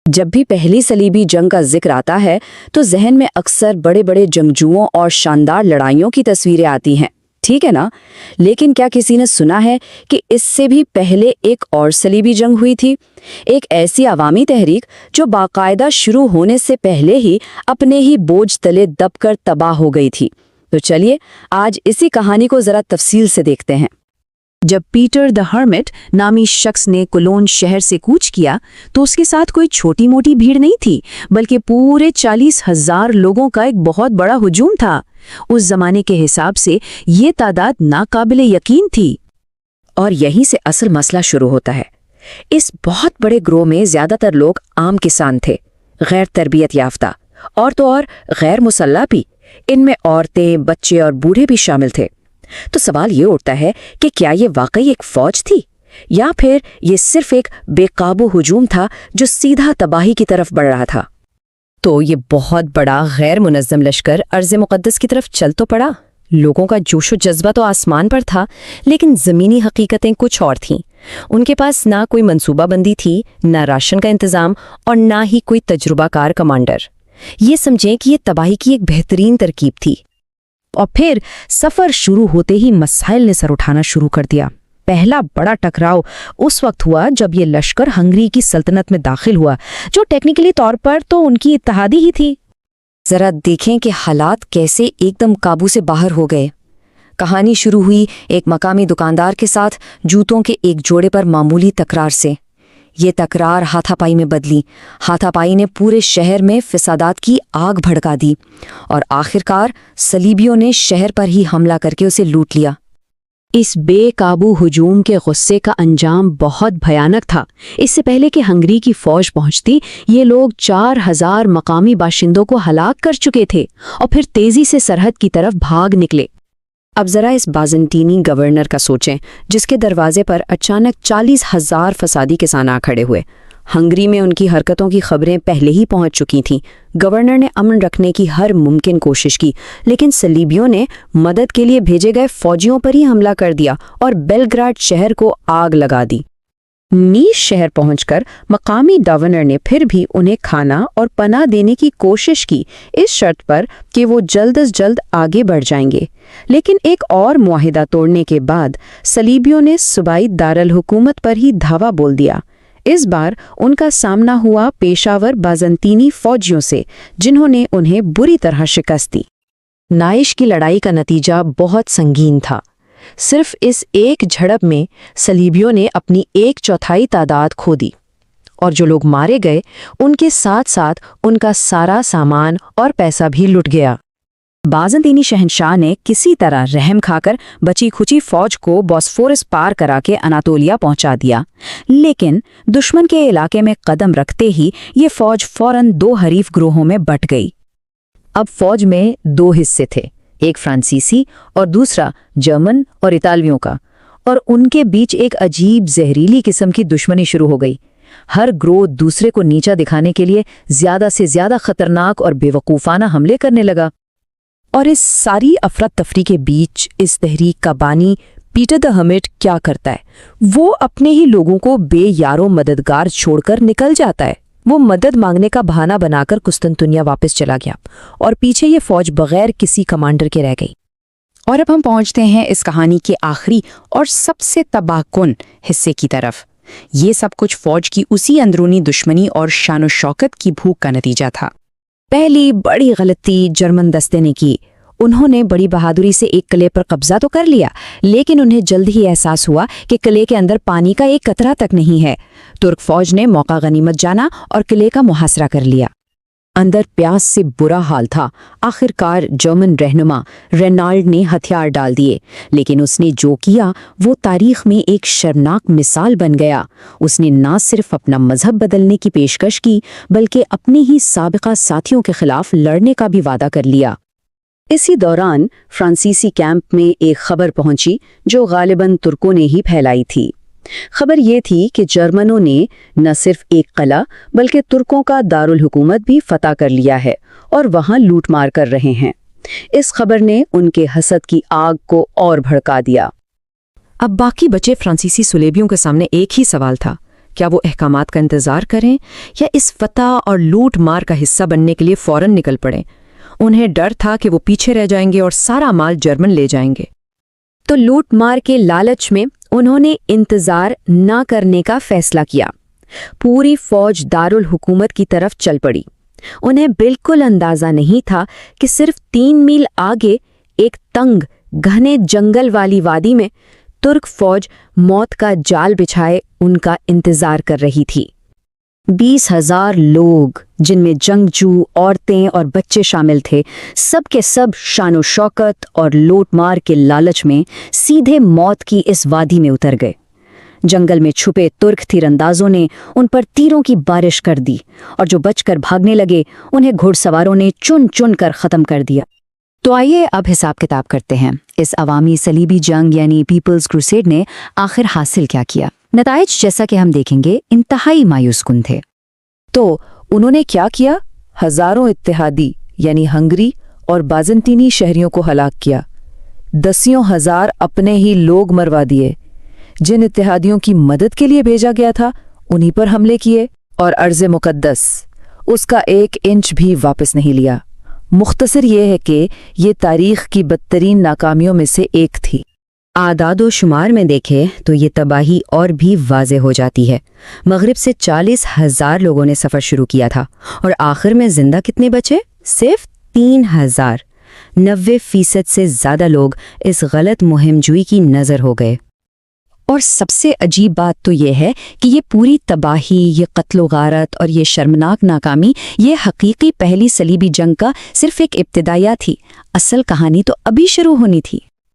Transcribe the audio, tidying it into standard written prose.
جب بھی پہلی صلیبی جنگ کا ذکر آتا ہے تو ذہن میں اکثر بڑے بڑے جنگجوؤں اور شاندار لڑائیوں کی تصویریں آتی ہیں، ٹھیک ہے نا؟ لیکن کیا کسی نے سنا ہے کہ اس سے بھی پہلے ایک اور صلیبی جنگ ہوئی تھی؟ ایک ایسی عوامی تحریک جو باقاعدہ شروع ہونے سے پہلے ہی اپنے ہی بوجھ تلے دب کر تباہ ہو گئی تھی۔ تو چلیے آج اسی کہانی کو ذرا تفصیل سے دیکھتے ہیں۔ جب پیٹر دی ہرمٹ نامی شخص نے کولون شہر سے کوچ کیا تو اس کے ساتھ کوئی چھوٹی موٹی بھیڑ نہیں تھی، بلکہ پورے 40,000 لوگوں کا ایک بہت بڑا ہجوم تھا۔ اس زمانے کے حساب سے یہ تعداد ناقابل یقین تھی۔ اور یہیں سے اصل مسئلہ شروع ہوتا ہے۔ اس بہت بڑے گروہ میں زیادہ تر لوگ عام کسان تھے، غیر تربیت یافتہ، اور تو اور غیر مسلح بھی۔ ان میں عورتیں، بچے اور بوڑھے بھی شامل تھے۔ تو سوال یہ اٹھتا ہے کہ کیا یہ واقعی ایک فوج تھی یا پھر یہ صرف ایک بے قابو ہجوم تھا جو سیدھا تباہی کی طرف بڑھ رہا تھا؟ تو یہ بہت بڑا غیر منظم لشکر ارض مقدس کی طرف چل تو پڑا۔ لوگوں کا جوش و جذبہ تو آسمان پر تھا، لیکن زمینی حقیقتیں کچھ اور تھیں۔ ان کے پاس نہ کوئی منصوبہ بندی تھی، نہ راشن کا انتظام، اور نہ ہی کوئی تجربہ کار کمانڈر۔ یہ سمجھیں کہ یہ تباہی کی ایک بہترین ترکیب تھی۔ اور پھر سفر شروع ہوتے ہی مسائل نے سر اٹھانا شروع کر دیا۔ پہلا بڑا ٹکراؤ اس وقت ہوا جب یہ لشکر ہنگری کی سلطنت میں داخل ہوا، جو ٹیکنیکلی طور پر تو ان کی اتحادی ہی تھی۔ ذرا دیکھیں کہ حالات کیسے ایک دم قابو سے باہر ہو گئے۔ کہانی شروع ہوئی ایک مقامی دکاندار کے ساتھ جوتوں کے ایک جوڑے پر معمولی تکرار سے۔ یہ تکرار ہاتھا پائی میں بدلی۔ ہاتھا پائی نے پورے شہر میں فسادات کی آگ بھڑکا دی، اور آخرکار صلیبیوں نے شہر پر ہی حملہ کر کے اسے لوٹ لیا۔ اس بے قابو ہجوم کے غصے کا انجام بہت بھیانک تھا۔ اس سے پہلے کہ ہنگری کی فوج پہنچتی، یہ لوگ 4,000 مقامی باشندوں کو ہلاک کر چکے تھے اور پھر تیزی سے سرحد کی طرف بھاگ نکلے۔ اب ذرا اس بازنطینی گورنر کا سوچیں، جس کے دروازے پر اچانک 40,000 فسادی کسان آ کھڑے ہوئے۔ ہنگری میں ان کی حرکتوں کی خبریں پہلے ہی پہنچ چکی تھیں۔ گورنر نے امن رکھنے کی ہر ممکن کوشش کی، لیکن صلیبیوں نے مدد کے لیے بھیجے گئے فوجیوں پر ہی حملہ کر دیا اور بیلگراڈ شہر کو آگ لگا دی۔ نیش شہر پہنچ کر مقامی گورنر نے پھر بھی انہیں کھانا اور پناہ دینے کی کوشش کی، اس شرط پر کہ وہ جلد از جلد آگے بڑھ جائیں گے۔ لیکن ایک اور معاہدہ توڑنے کے بعد صلیبیوں نے صوبائی دارالحکومت پر ہی دھاوا بول دیا۔ اس بار ان کا سامنا ہوا پیشاور بازنطینی فوجیوں سے، جنہوں نے انہیں بری طرح شکست دی۔ نائش کی لڑائی کا نتیجہ بہت سنگین تھا۔ صرف اس ایک جھڑپ میں صلیبیوں نے اپنی 1/4 تعداد کھو دی، اور جو لوگ مارے گئے ان کے ساتھ ساتھ ان کا سارا سامان اور پیسہ بھی لٹ گیا۔ بازنطینی شہنشاہ نے کسی طرح رحم کھا کر بچی کھچی فوج کو بوسفورس پار کرا کے اناطولیہ پہنچا دیا، لیکن دشمن کے علاقے میں قدم رکھتے ہی یہ فوج فوراً 2 حریف گروہوں میں بٹ گئی۔ اب فوج میں 2 حصے تھے، ایک فرانسیسی اور دوسرا جرمن اور اطالویوں کا، اور ان کے بیچ ایک عجیب زہریلی قسم کی دشمنی شروع ہو گئی۔ ہر گروہ دوسرے کو نیچا دکھانے کے لیے زیادہ سے زیادہ خطرناک اور بے وقوفانہ حملے کرنے لگا۔ اور اس ساری افراتفری کے بیچ اس تحریک کا بانی پیٹر دی ہرمٹ کیا کرتا ہے؟ وہ اپنے ہی لوگوں کو بے یارو مددگار چھوڑ کر نکل جاتا ہے۔ وہ مدد مانگنے کا بہانہ بنا کر قسطنطنیہ واپس چلا گیا، اور پیچھے یہ فوج بغیر کسی کمانڈر کے رہ گئی۔ اور اب ہم پہنچتے ہیں اس کہانی کے آخری اور سب سے تباہ کن حصے کی طرف۔ یہ سب کچھ فوج کی اسی اندرونی دشمنی اور شان و شوکت کی بھوک کا نتیجہ تھا۔ پہلی بڑی غلطی جرمن دستے نے کی۔ انہوں نے بڑی بہادری سے ایک قلعے پر قبضہ تو کر لیا، لیکن انہیں جلد ہی احساس ہوا کہ قلعے کے اندر پانی کا ایک قطرہ تک نہیں ہے۔ ترک فوج نے موقع غنیمت جانا اور قلعے کا محاصرہ کر لیا۔ اندر پیاس سے برا حال تھا۔ آخرکار جرمن رہنما رینالڈ نے ہتھیار ڈال دیے، لیکن اس نے جو کیا وہ تاریخ میں ایک شرمناک مثال بن گیا۔ اس نے نہ صرف اپنا مذہب بدلنے کی پیشکش کی، بلکہ اپنے ہی سابقہ ساتھیوں کے خلاف لڑنے کا بھی وعدہ کر لیا۔ اسی دوران فرانسیسی کیمپ میں ایک خبر پہنچی جو غالباً ترکوں نے ہی پھیلائی تھی۔ خبر یہ تھی کہ جرمنوں نے نہ صرف ایک قلعہ بلکہ ترکوں کا دارالحکومت بھی فتح کر لیا ہے اور وہاں لوٹ مار کر رہے ہیں۔ اس خبر نے ان کے حسد کی آگ کو اور بھڑکا دیا۔ اب باقی بچے فرانسیسی صلیبیوں کے سامنے ایک ہی سوال تھا کیا وہ احکامات کا انتظار کریں یا اس فتح اور لوٹ مار کا حصہ بننے کے لیے فوراً نکل پڑیں؟ انہیں ڈر تھا کہ وہ پیچھے رہ جائیں گے اور سارا مال جرمن لے جائیں گے۔ تو لوٹ مار کے لالچ میں انہوں نے انتظار نہ کرنے کا فیصلہ کیا۔ پوری فوج دارالحکومت کی طرف چل پڑی۔ انہیں بالکل اندازہ نہیں تھا کہ صرف 3 میل آگے ایک تنگ گھنے جنگل والی وادی میں ترک فوج موت کا جال بچھائے ان کا انتظار کر رہی تھی۔ 20,000 لوگ، جن میں جنگجو، عورتیں اور بچے شامل تھے، سب کے سب شان و شوکت اور لوٹ مار کے لالچ میں سیدھے موت کی اس وادی میں اتر گئے۔ جنگل میں چھپے ترک تیر اندازوں نے ان پر تیروں کی بارش کر دی، اور جو بچ کر بھاگنے لگے انہیں گھڑ سواروں نے چن چن کر ختم کر دیا۔ تو آئیے اب حساب کتاب کرتے ہیں، اس عوامی صلیبی جنگ یعنی پیپلز کروسیڈ نے آخر حاصل کیا کیا۔ نتائج جیسا کہ ہم دیکھیں گے انتہائی مایوس کن تھے۔ تو انہوں نے کیا کیا؟ ہزاروں اتحادی یعنی ہنگری اور بازنطینی شہریوں کو ہلاک کیا۔ 10,000 اپنے ہی لوگ مروا دیے۔ جن اتحادیوں کی مدد کے لیے بھیجا گیا تھا انہی پر حملے کیے، اور ارض مقدس اس کا 1 انچ بھی واپس نہیں لیا۔ مختصر یہ ہے کہ یہ تاریخ کی بدترین ناکامیوں میں سے ایک تھی۔ اعداد و شمار میں دیکھیں تو یہ تباہی اور بھی واضح ہو جاتی ہے۔ مغرب سے 40,000 لوگوں نے سفر شروع کیا تھا، اور آخر میں زندہ کتنے بچے؟ صرف 3,000۔ 90% سے زیادہ لوگ اس غلط مہم جوئی کی نظر ہو گئے۔ اور سب سے عجیب بات تو یہ ہے کہ یہ پوری تباہی، یہ قتل و غارت اور یہ شرمناک ناکامی، یہ حقیقی پہلی صلیبی جنگ کا صرف ایک ابتدائیہ تھی۔ اصل کہانی تو ابھی شروع ہونی تھی۔